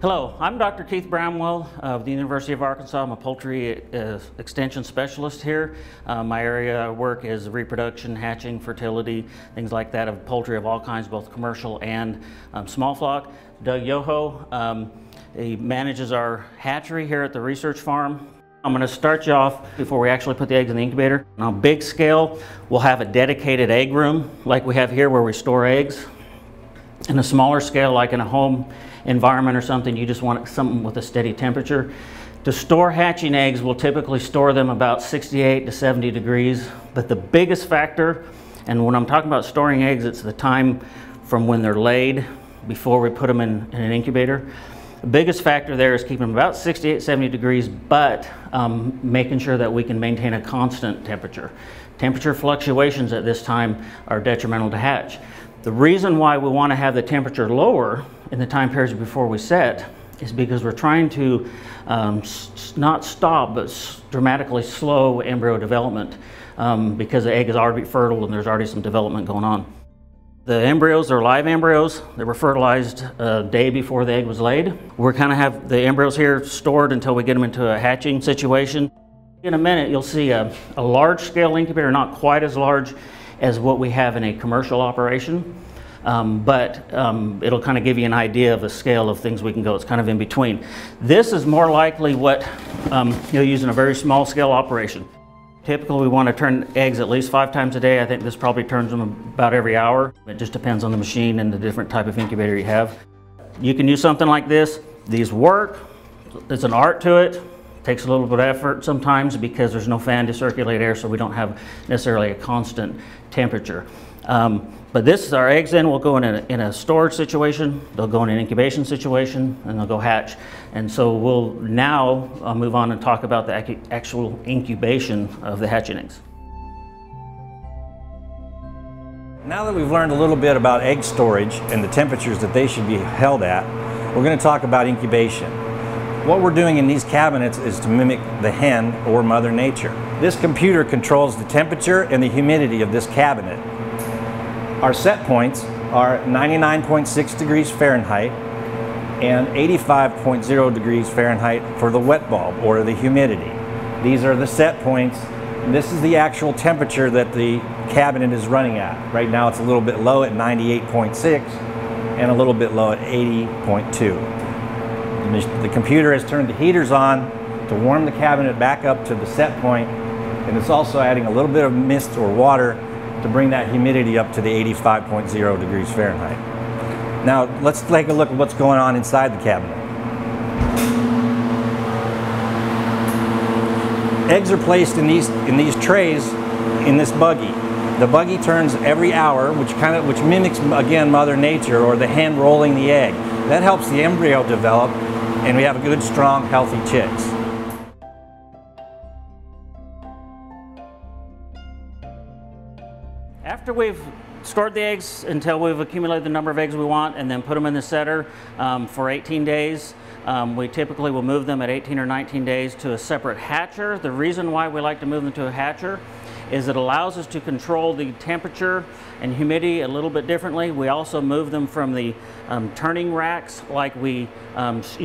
Hello, I'm Dr. Keith Bramwell of the University of Arkansas. I'm a poultry extension specialist here. My area of work is reproduction, hatching, fertility, things like that of poultry of all kinds, both commercial and small flock. Doug Yoho, he manages our hatchery here at the research farm. I'm going to start you off before we actually put the eggs in the incubator. On a big scale, we'll have a dedicated egg room like we have here where we store eggs. In a smaller scale, like in a home environment or something, you just want something with a steady temperature. To store hatching eggs, we'll typically store them about 68 to 70 degrees. But the biggest factor, and when I'm talking about storing eggs, it's the time from when they're laid before we put them in an incubator. The biggest factor there is keeping them about 68, 70 degrees, but making sure that we can maintain a constant temperature. Temperature fluctuations at this time are detrimental to hatch. The reason why we want to have the temperature lower in the time periods before we set is because we're trying to not stop, but dramatically slow embryo development because the egg is already fertile and there's already some development going on. The embryos are live embryos. They were fertilized a day before the egg was laid. We're kind of have the embryos here stored until we get them into a hatching situation. In a minute, you'll see a large scale incubator, not quite as large as what we have in a commercial operation, but it'll kind of give you an idea of the scale of things we can go. It's kind of in between. This is more likely what you'll use in a very small scale operation. Typically we want to turn eggs at least 5 times a day. I think this probably turns them about every hour. It just depends on the machine and the different type of incubator you have. You can use something like this. These work. There's an art to it. Takes a little bit of effort sometimes because there's no fan to circulate air, so we don't have necessarily a constant temperature. But this is our eggs in. We'll go in a storage situation, they'll go in an incubation situation, and they'll go hatch. And so we'll now move on and talk about the actual incubation of the hatching eggs. Now that we've learned a little bit about egg storage and the temperatures that they should be held at, we're going to talk about incubation. What we're doing in these cabinets is to mimic the hen or Mother Nature. This computer controls the temperature and the humidity of this cabinet. Our set points are 99.6 degrees Fahrenheit and 85.0 degrees Fahrenheit for the wet bulb or the humidity. These are the set points. This is the actual temperature that the cabinet is running at. Right now it's a little bit low at 98.6 and a little bit low at 80.2. The computer has turned the heaters on to warm the cabinet back up to the set point, and it's also adding a little bit of mist or water to bring that humidity up to the 85.0 degrees Fahrenheit. Now let's take a look at what's going on inside the cabinet. Eggs are placed in these trays in this buggy. The buggy turns every hour, which mimics again Mother Nature or the hen rolling the egg. That helps the embryo develop, and we have good, strong, healthy chicks. After we've stored the eggs until we've accumulated the number of eggs we want and then put them in the setter for 18 days, we typically will move them at 18 or 19 days to a separate hatcher. The reason why we like to move them to a hatcher is it allows us to control the temperature and humidity a little bit differently. We also move them from the turning racks like you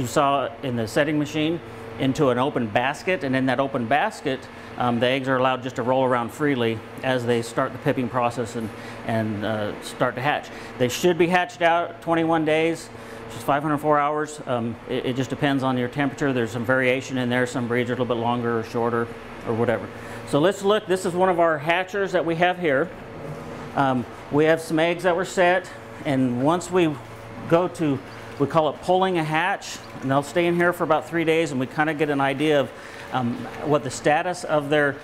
saw in the setting machine into an open basket, and in that open basket the eggs are allowed just to roll around freely as they start the pipping process and start to hatch. They should be hatched out 21 days, which is 504 hours. It just depends on your temperature. There's some variation in there. Some breeds are a little bit longer or shorter or whatever. So let's look. This is one of our hatchers that we have here. We have some eggs that were set, and once we go to, we call it pulling a hatch, and they'll stay in here for about 3 days, and we kind of get an idea of what the status of their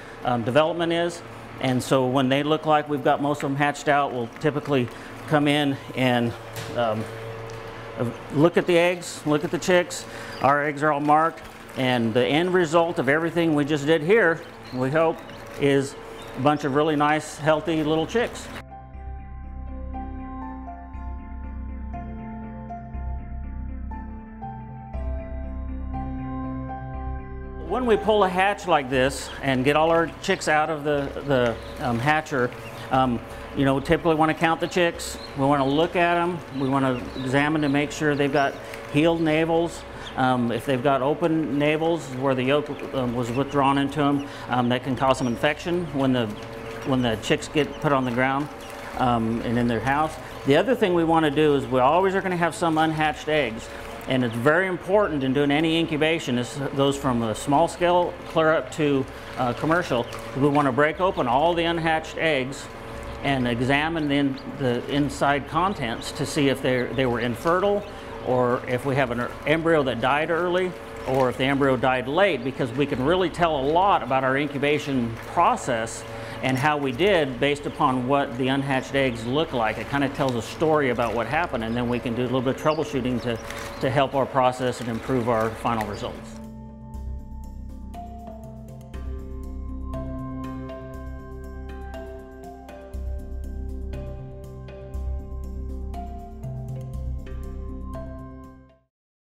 development is. And so when they look like we've got most of them hatched out, we'll typically come in and look at the eggs, look at the chicks. Our eggs are all marked, and the end result of everything we just did here, we hope, is a bunch of really nice, healthy little chicks. When we pull a hatch like this and get all our chicks out of the hatcher, You know, typically want to count the chicks. We want to look at them. We want to examine to make sure they've got healed navels. If they've got open navels where the yolk was withdrawn into them, that can cause some infection when the chicks get put on the ground and in their house. The other thing we want to do is we always are going to have some unhatched eggs. And it's very important in doing any incubation, this goes from a small scale clear up to commercial. We want to break open all the unhatched eggs and examine the inside contents to see if they were infertile, or if we have an embryo that died early, or if the embryo died late, because we can really tell a lot about our incubation process and how we did based upon what the unhatched eggs look like. It kind of tells a story about what happened, and then we can do a little bit of troubleshooting to help our process and improve our final results.